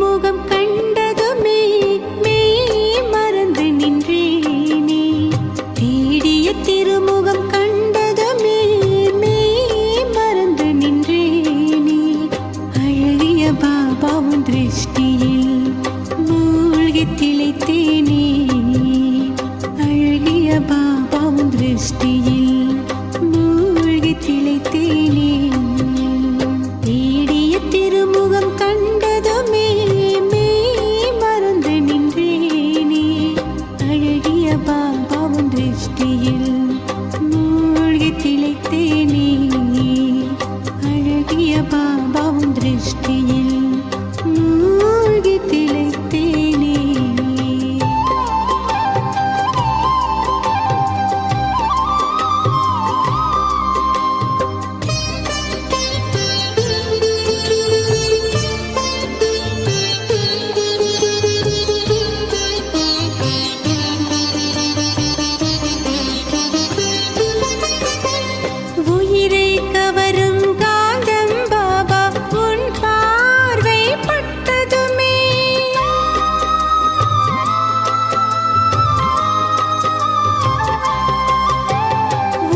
திருமுகம் கண்டதுமே மெய் மறந்து நின்றேனே. தேடிய திருமுகம் கண்டதுமே மெய் மறந்து நின்றேனே. அழகிய பாபாவின் திருஷ்டியில் மூழ்கி திளைத்தேனே. அழகிய பாபாவின் திருஷ்டியில் மூழ்கி திளைத்தேனே. தேடிய திருமுகம் கண்டதுமே மெய் மறந்து நின்றேனே. அழகிய பாபாவின் திருஷ்டியில் மூழ்கி திளைத்தேனே. அழகிய பாபாவின் திருஷ்டியில் மூழ்கி திளைத்தேனே. உயிரை கவரும் காந்தம் பாபா உன் பார்வை பட்டதுமே.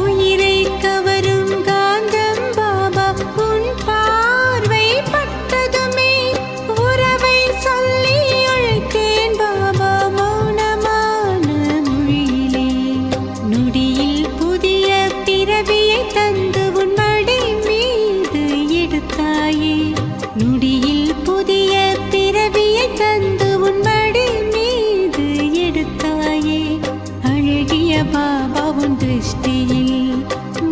உயிரை கவரும் காந்தம் பாபா உன் பார்வை பட்டதுமே. உறவை சொல்லி அழைத்தேன் பாபா மௌனமான மொழியிலே. நொடியில் புதிய பிறவியை தந்து உன் மடி மீது எடுத்தாயே. நொடியில் புதிய பிறவியை தந்து உன் மடி மீது எடுத்தாயே. அழகிய பாபாவின் திருஷ்டியில்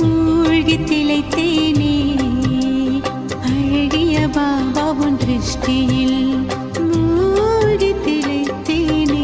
மூழ்கி திளைத்தேனே. அழகிய பாபாவின் திருஷ்டியில் மூழ்கி திளைத்தேனே.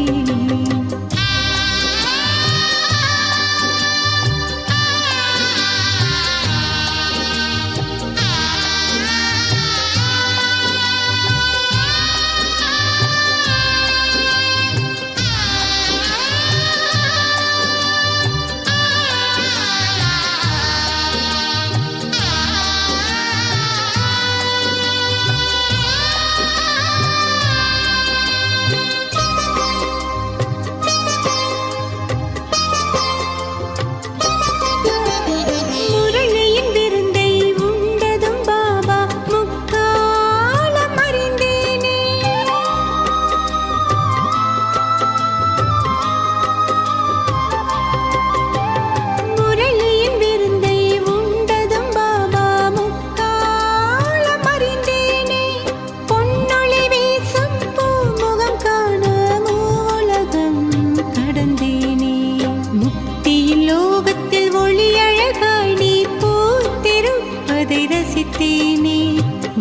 முரளியின் விருந்தை உண்டதும் பாபா முக்காலம் அறிந்தேனே. முரளியின் விருந்தை உண்டதும் பாபா முக்காலம் அறிந்தேனே. பொன்னொளி வீசும் பூமுகம் காண மூலகம் கடந்தேனே. முக்தியின் லோகத்தில் ஒளி அழகாய் நீ பூத்திருப்பதை ரசித்தேனே.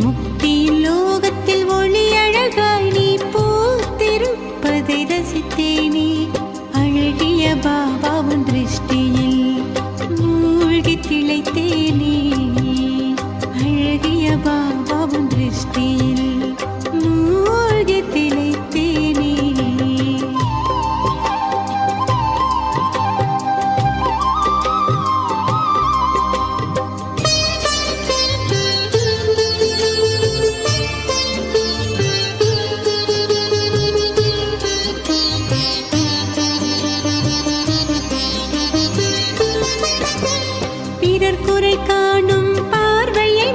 முக்தியின் லோகத்தில் ஒளி அழகாய் நீ பூத்திருப்பதை ரசித்தேனே. அழகிய பாபாவின் திருஷ்டியில் மூழ்கி திளைத்தேனே. அழகிய பாபாவின் திருஷ்டியில் மூழ்கி திளைத்தேனே. பிறர் குறை காணும் பார்வையை